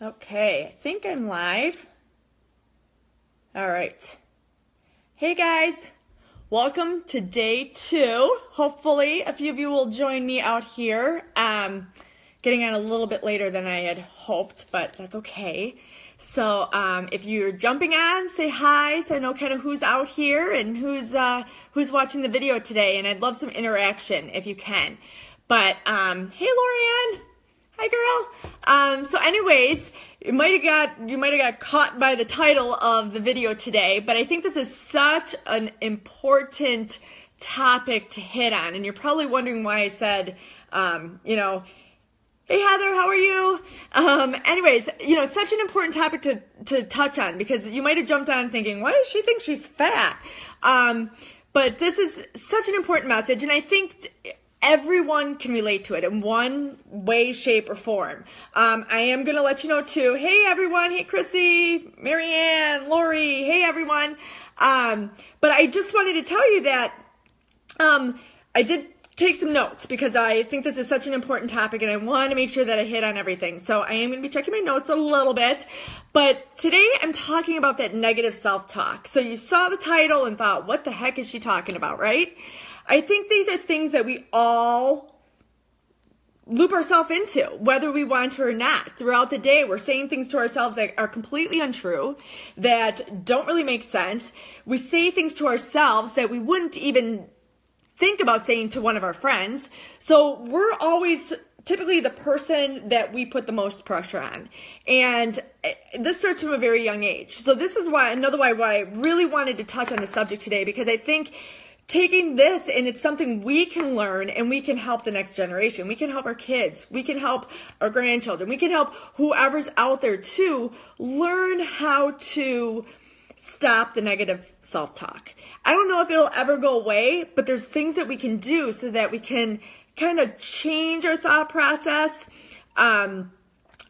Okay, I think I'm live. All right. Hey guys, welcome to day 2. Hopefully a few of you will join me out here. Getting on a little bit later than I had hoped, but that's okay. So if you're jumping on, say hi so I know kind of who's out here and who's watching the video today. And I'd love some interaction if you can. But hey, Lorianne. Hi, girl. So anyways, you might have got caught by the title of the video today, but I think this is such an important topic to hit on. And you're probably wondering why I said, hey, Heather, how are you? Anyways, such an important topic to touch on because you might have jumped on thinking, why does she think she's fat? But this is such an important message, and I think everyone can relate to it in one way, shape, or form. I am going to let you know, too. Hey, everyone. Hey, Chrissy, Marianne, Lori. Hey, everyone. But I just wanted to tell you that I did take some notes because I think this is such an important topic and I want to make sure that I hit on everything. So I am going to be checking my notes a little bit. But today I'm talking about that negative self-talk. So you saw the title and thought, what the heck is she talking about, right? I think these are things that we all loop ourselves into, whether we want to or not. Throughout the day, we're saying things to ourselves that are completely untrue, that don't really make sense. We say things to ourselves that we wouldn't even think about saying to one of our friends. So we're always typically the person that we put the most pressure on. And this starts from a very young age. So this is why I really wanted to touch on the subject today, because I think taking this, and it's something we can learn and we can help the next generation. We can help our kids. We can help our grandchildren. We can help whoever's out there to learn how to stop the negative self-talk. I don't know if it'll ever go away, but there's things that we can do so that we can kind of change our thought process and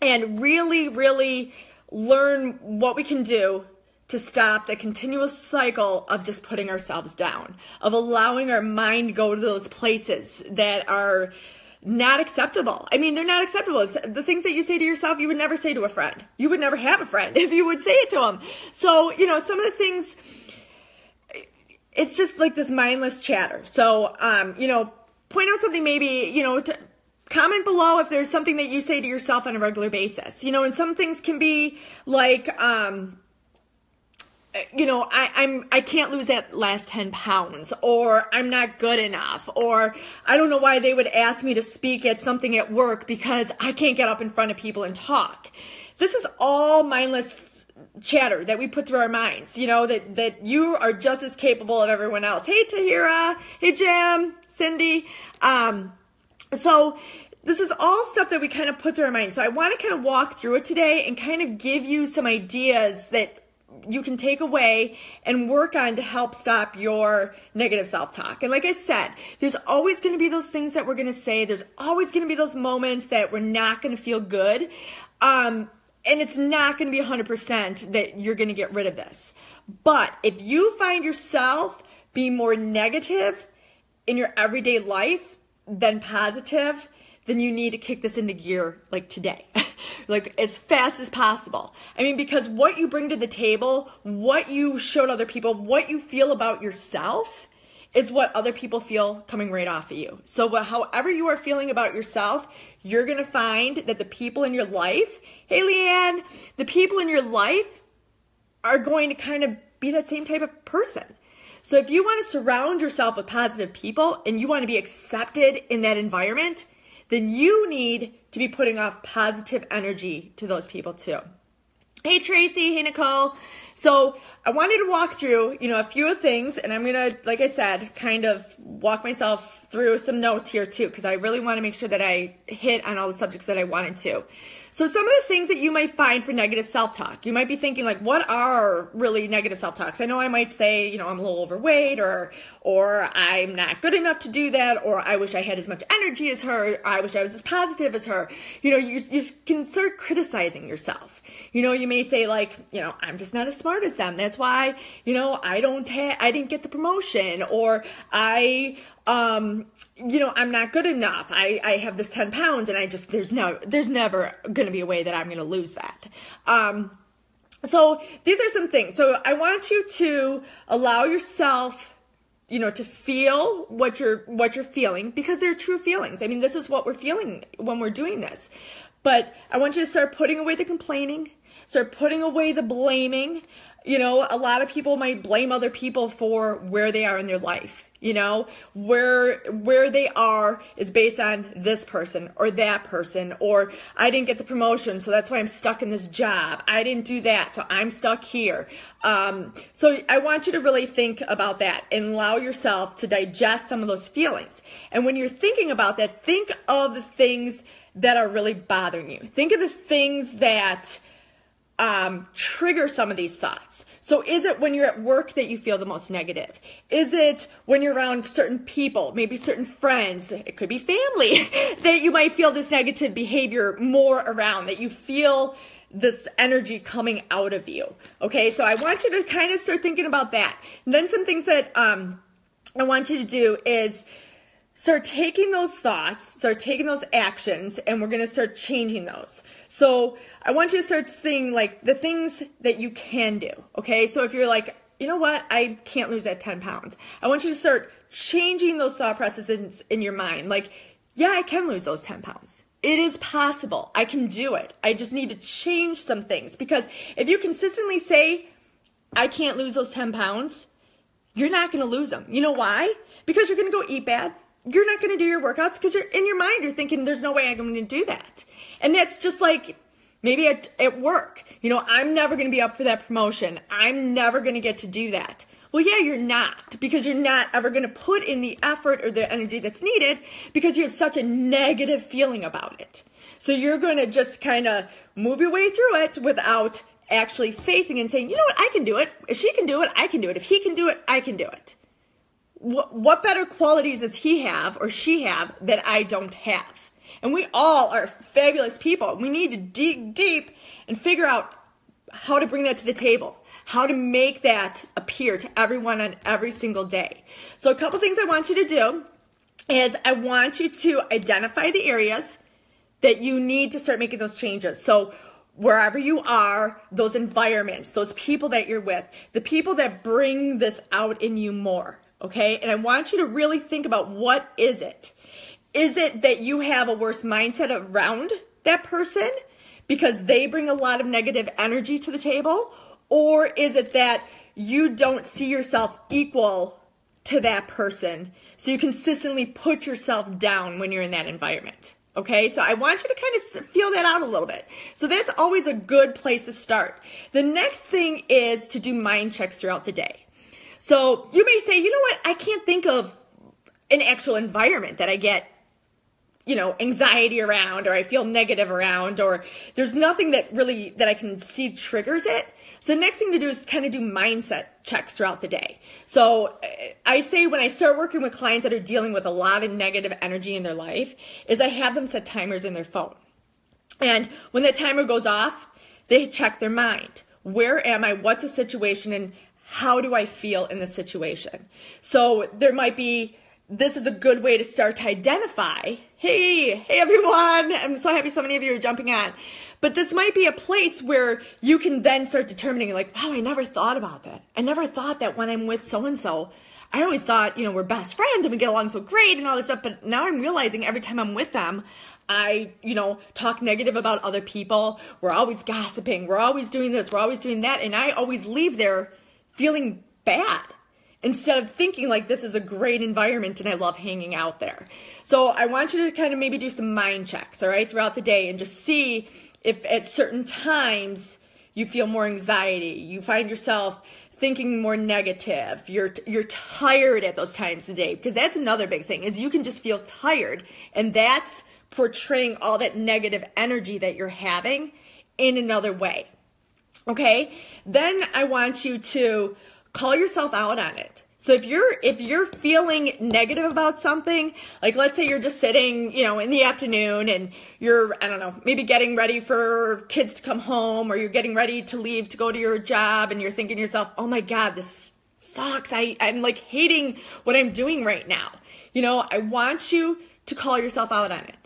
really, really learn what we can do to stop the continuous cycle of just putting ourselves down, of allowing our mind to go to those places that are not acceptable. I mean, they're not acceptable. It's the things that you say to yourself, you would never say to a friend. You would never have a friend if you would say it to them. So, some of the things, it's just like this mindless chatter. So, point out something maybe, comment below if there's something that you say to yourself on a regular basis. And some things can be like, I can't lose that last 10 pounds, or I'm not good enough, or I don't know why they would ask me to speak at something at work because I can't get up in front of people and talk. This is all mindless chatter that we put through our minds, that you are just as capable of everyone else. Hey, Tahira. Hey, Jim, Cindy. So this is all stuff that we kind of put through our minds. So I want to kind of walk through it today and kind of give you some ideas that you can take away and work on to help stop your negative self-talk. And like I said, there's always going to be those things that we're going to say. There's always going to be those moments that we're not going to feel good. And it's not going to be 100% that you're going to get rid of this. But if you find yourself being more negative in your everyday life than positive, then you need to kick this into gear like today, like as fast as possible. I mean, because what you bring to the table, what you showed other people, what you feel about yourself is what other people feel coming right off of you. So however you are feeling about yourself, you're going to find that the people in your life, hey, Leanne, the people in your life are going to kind of be that same type of person. So if you want to surround yourself with positive people and you want to be accepted in that environment, then you need to be putting off positive energy to those people too. Hey, Tracy. Hey, Nicole. So I wanted to walk through, a few things, and I'm going to, like I said, kind of walk myself through some notes here too, because I really want to make sure that I hit on all the subjects that I wanted to. So some of the things that you might find for negative self-talk, you might be thinking like, what are really negative self-talks? I know I might say, I'm a little overweight, or I'm not good enough to do that, or I wish I had as much energy as her, or I wish I was as positive as her. You can start criticizing yourself. You may say like, I'm just not as smart as them. That's why, I didn't get the promotion, or I I'm not good enough. I have this 10 pounds and there's never going to be a way that I'm going to lose that. So these are some things. So I want you to allow yourself, to feel what you're feeling, because they're true feelings. I mean, this is what we're feeling when we're doing this. But I want you to start putting away the complaining, start putting away the blaming. A lot of people might blame other people for where they are in their life. Where they are is based on this person or that person, or I didn't get the promotion, so that's why I'm stuck in this job. I didn't do that, so I'm stuck here. So I want you to really think about that and allow yourself to digest some of those feelings. And when you're thinking about that, think of the things that are really bothering you. Think of the things that trigger some of these thoughts. So is it when you're at work that you feel the most negative? Is it when you're around certain people, maybe certain friends, it could be family, that you might feel this negative behavior more around, that you feel this energy coming out of you? Okay, so I want you to kind of start thinking about that. And then some things that I want you to do is start taking those thoughts, start taking those actions, and we're going to start changing those. So I want you to start seeing like the things that you can do. Okay, so if you're like, you know what, I can't lose that 10 pounds. I want you to start changing those thought processes in your mind. Like, yeah, I can lose those 10 pounds. It is possible. I can do it. I just need to change some things. Because if you consistently say, I can't lose those 10 pounds, you're not going to lose them. You know why? Because you're going to go eat bad. You're not going to do your workouts because you're in your mind, you're thinking there's no way I'm going to do that. And that's just like maybe at work, I'm never going to be up for that promotion. I'm never going to get to do that. Well, yeah, you're not, because you're not ever going to put in the effort or the energy that's needed because you have such a negative feeling about it. So you're going to just kind of move your way through it without actually facing and saying, you know what, I can do it. If she can do it, I can do it. If he can do it, I can do it. What better qualities does he have or she have that I don't have? And we all are fabulous people. We need to dig deep and figure out how to bring that to the table, how to make that appear to everyone on every single day. So a couple things I want you to do is I want you to identify the areas that you need to start making those changes. So wherever you are, those environments, those people that you're with, the people that bring this out in you more. Okay, and I want you to really think about, what is it? Is it that you have a worse mindset around that person because they bring a lot of negative energy to the table? Or is it that you don't see yourself equal to that person, so you consistently put yourself down when you're in that environment? Okay, so I want you to kind of feel that out a little bit. So that's always a good place to start. The next thing is to do mind checks throughout the day. So you may say, you know what, I can't think of an actual environment that I get, anxiety around, or I feel negative around, or there's nothing that I can see triggers it. So the next thing to do is kind of do mindset checks throughout the day. So I say when I start working with clients that are dealing with a lot of negative energy in their life, is I have them set timers in their phone. And when that timer goes off, they check their mind. Where am I? What's the situation? And how do I feel in the situation? So there might be, this is a good way to start to identify, hey everyone, I'm so happy so many of you are jumping on. But this might be a place where you can then start determining, like, wow, I never thought about that. I never thought that when I'm with so-and-so, I always thought, we're best friends and we get along so great and all this stuff. But now I'm realizing every time I'm with them, I, talk negative about other people. We're always gossiping. We're always doing this. We're always doing that. And I always leave there feeling bad instead of thinking like this is a great environment and I love hanging out there. So I want you to kind of maybe do some mind checks, all right, throughout the day, and just see if at certain times you feel more anxiety, you find yourself thinking more negative, you're tired at those times of the day, because that's another big thing, is you can just feel tired, and that's portraying all that negative energy that you're having in another way. Okay, then I want you to call yourself out on it. So if you're feeling negative about something, like let's say you're just sitting, in the afternoon and you're, I don't know, maybe getting ready for kids to come home, or you're getting ready to leave to go to your job, and you're thinking to yourself, oh my God, this sucks. I'm like hating what I'm doing right now. I want you to call yourself out on it.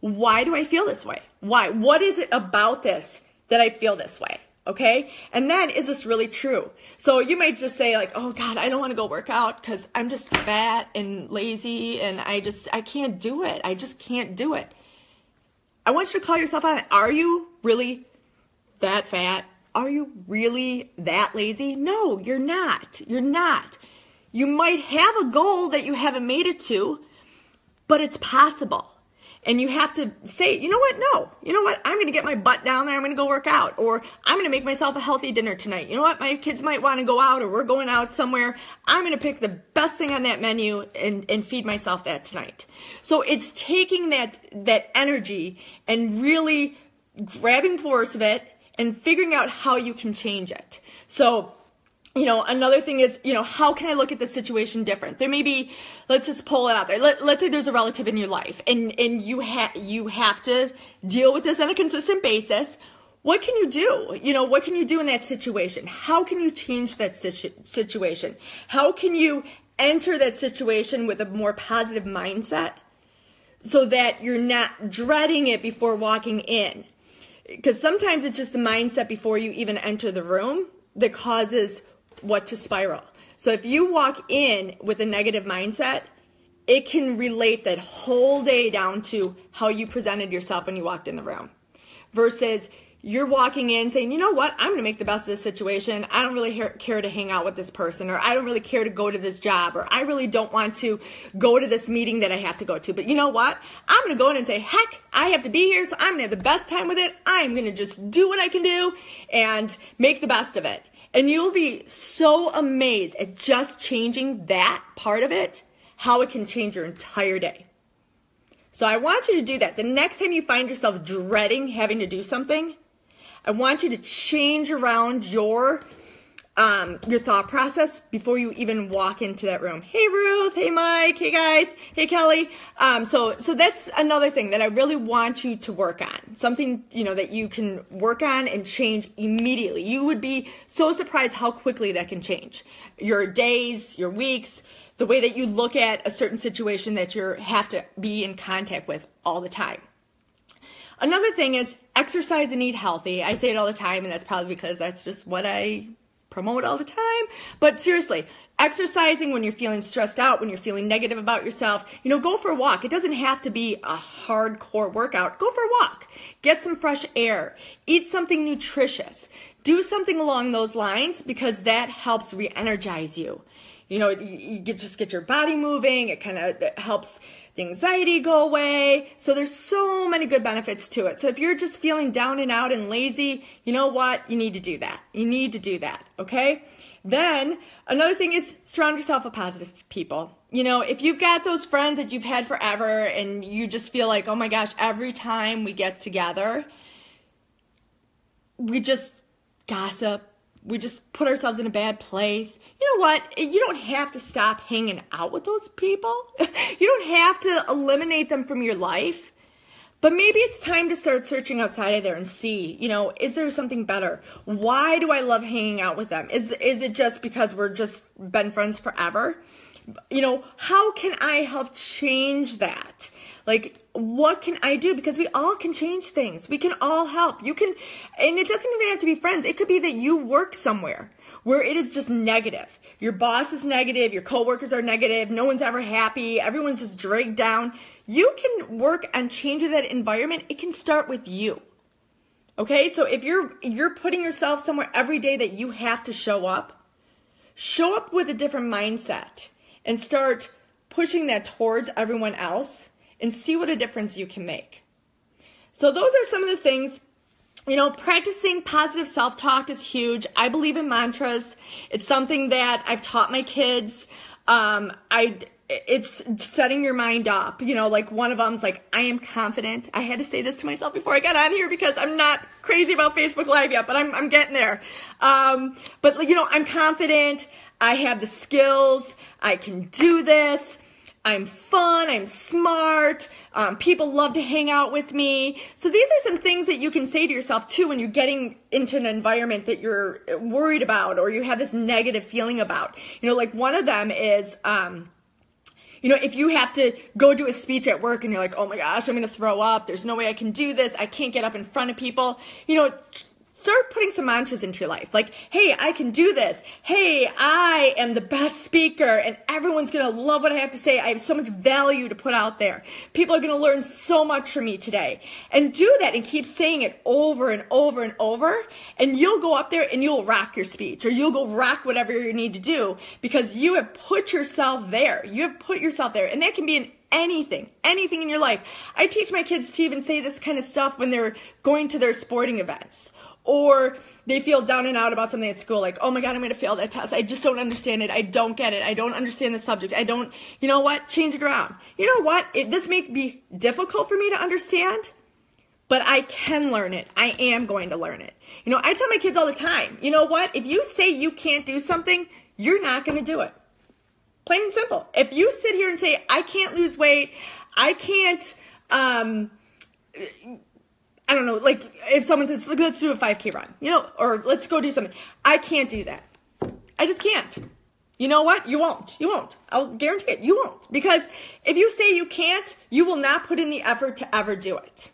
Why do I feel this way? Why? What is it about this that I feel this way? Okay? And then, is this really true? So you might just say like, oh God, I don't want to go work out because I'm just fat and lazy and I can't do it. I just can't do it. I want you to call yourself out. Are you really that fat? Are you really that lazy? No, you're not. You're not. You might have a goal that you haven't made it to, but it's possible. And you have to say, you know what? No. You know what? I'm going to get my butt down there. I'm going to go work out. Or I'm going to make myself a healthy dinner tonight. You know what? My kids might want to go out, or we're going out somewhere. I'm going to pick the best thing on that menu and feed myself that tonight. So it's taking that energy and really grabbing force of it and figuring out how you can change it. So, another thing is, how can I look at this situation different? There may be, let's just pull it out there. Let's say there's a relative in your life and you have to deal with this on a consistent basis. What can you do? What can you do in that situation? How can you change that situation? How can you enter that situation with a more positive mindset so that you're not dreading it before walking in? Because sometimes it's just the mindset before you even enter the room that causes what to spiral. So if you walk in with a negative mindset, it can relate that whole day down to how you presented yourself when you walked in the room. Versus you're walking in saying, you know what, I'm going to make the best of this situation. I don't really care to hang out with this person, or I don't really care to go to this job, or I really don't want to go to this meeting that I have to go to. But you know what? I'm going to go in and say, heck, I have to be here, so I'm going to have the best time with it. I'm going to just do what I can do and make the best of it. And you'll be so amazed at just changing that part of it, how it can change your entire day. So I want you to do that. The next time you find yourself dreading having to do something, I want you to change around your thought process before you even walk into that room. Hey Ruth, hey Mike, hey guys, hey Kelly. So that's another thing that I really want you to work on. Something, that you can work on and change immediately. You would be so surprised how quickly that can change. Your days, your weeks, the way that you look at a certain situation that you have to be in contact with all the time. Another thing is exercise and eat healthy. I say it all the time, and that's probably because that's just what I promote all the time. But seriously, exercising when you're feeling stressed out, when you're feeling negative about yourself, go for a walk. It doesn't have to be a hardcore workout. Go for a walk. Get some fresh air. Eat something nutritious. Do something along those lines, because that helps re-energize you. You just get your body moving. It kind of helps the anxiety go away. So there's so many good benefits to it. So if you're just feeling down and out and lazy, you know what? You need to do that. You need to do that, okay? Then another thing is surround yourself with positive people. If you've got those friends that you've had forever and you just feel like, oh my gosh, every time we get together, we just gossip. We just put ourselves in a bad place. You know what? You don't have to stop hanging out with those people. You don't have to eliminate them from your life. But maybe it's time to start searching outside of there and see, is there something better? Why do I love hanging out with them? Is it just because we're just been friends forever? How can I help change that? Like, what can I do? Because we all can change things. We can all help. You can, and it doesn't even have to be friends. It could be that you work somewhere where it is just negative. Your boss is negative. Your coworkers are negative. No one's ever happy. Everyone's just dragged down. You can work on changing that environment. It can start with you. Okay? So if you're putting yourself somewhere every day that you have to show up with a different mindset and start pushing that towards everyone else, and see what a difference you can make. So those are some of the things. Practicing positive self-talk is huge. I believe in mantras. It's something that I've taught my kids. It's setting your mind up. Like one of them's like, I am confident. I had to say this to myself before I got on here because I'm not crazy about Facebook Live yet, but I'm getting there. But I'm confident. I have the skills. I can do this. I'm fun, I'm smart, people love to hang out with me. So these are some things that you can say to yourself too when you're getting into an environment that you're worried about or you have this negative feeling about. Like one of them is, You know, if you have to go do a speech at work and you're like, oh my gosh, I'm going to throw up. There's no way I can do this. I can't get up in front of people. You know, start putting some mantras into your life. Like, hey, I can do this. Hey, I am the best speaker and everyone's going to love what I have to say. I have so much value to put out there. People are going to learn so much from me today. And do that and keep saying it over and over and over. And you'll go up there and you'll rock your speech, or you'll go rock whatever you need to do, because you have put yourself there. You have put yourself there. And that can be in anything in your life. I teach my kids to even say this kind of stuff when they're going to their sporting events, or they feel down and out about something at school, like, oh my God, I'm going to fail that test. I just don't understand it. I don't get it. I don't understand the subject. You know what? Change it around. You know what? This may be difficult for me to understand, but I can learn it. I am going to learn it. You know, I tell my kids all the time, you know what? If you say you can't do something, you're not going to do it. Plain and simple. If you sit here and say, I can't lose weight, I can't, I don't know, like if someone says, let's do a 5K run, you know, or let's go do something. I can't do that. I just can't. You know what? You won't. You won't. I'll guarantee it. You won't. Because if you say you can't, you will not put in the effort to ever do it.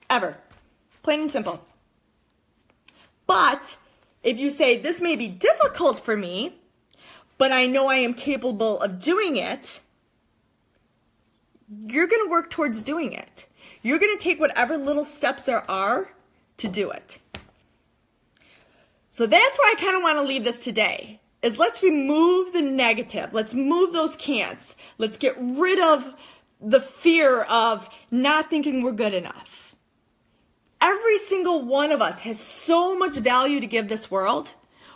Ever. Plain and simple. But if you say, this may be difficult for me, but I know I am capable of doing it, you're going to work towards doing it. You're going to take whatever little steps there are to do it. So that's where I kind of want to leave this today, is let's remove the negative. Let's move those can'ts. Let's get rid of the fear of not thinking we're good enough. Every single one of us has so much value to give this world.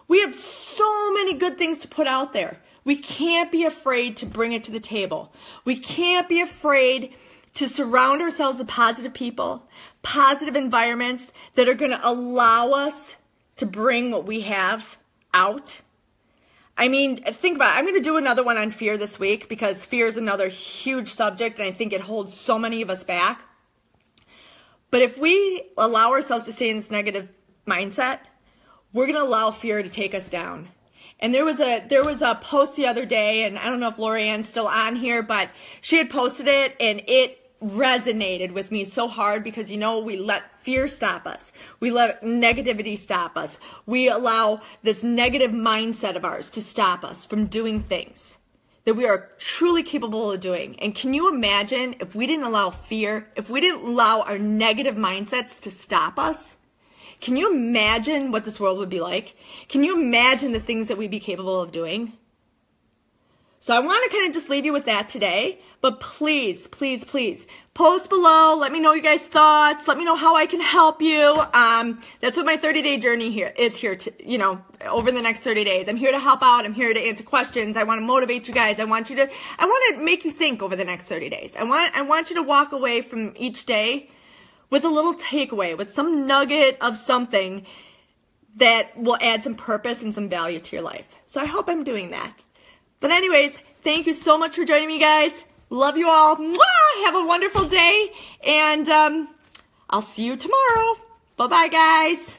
We have so many good things to put out there. We can't be afraid to bring it to the table. We can't be afraid to surround ourselves with positive people, positive environments that are going to allow us to bring what we have out. I mean, think about it. I'm going to do another one on fear this week, because fear is another huge subject, and I think it holds so many of us back. But if we allow ourselves to stay in this negative mindset, we're going to allow fear to take us down. And there was a post the other day, and I don't know if Lorianne's still on here, but she had posted it, and it resonated with me so hard, because, you know, we let fear stop us. We let negativity stop us. We allow this negative mindset of ours to stop us from doing things that we are truly capable of doing. And can you imagine if we didn't allow fear, if we didn't allow our negative mindsets to stop us? Can you imagine what this world would be like? Can you imagine the things that we'd be capable of doing? So I want to kind of just leave you with that today, but please, please, please post below. Let me know your guys' thoughts. Let me know how I can help you. That's what my 30-day journey here is to, you know, over the next 30 days. I'm here to help out. I'm here to answer questions. I want to motivate you guys. I want to make you think over the next 30 days. I want you to walk away from each day with a little takeaway, with some nugget of something that will add some purpose and some value to your life. So I hope I'm doing that. But anyways, thank you so much for joining me, guys. Love you all. Mwah! Have a wonderful day. And I'll see you tomorrow. Bye-bye, guys.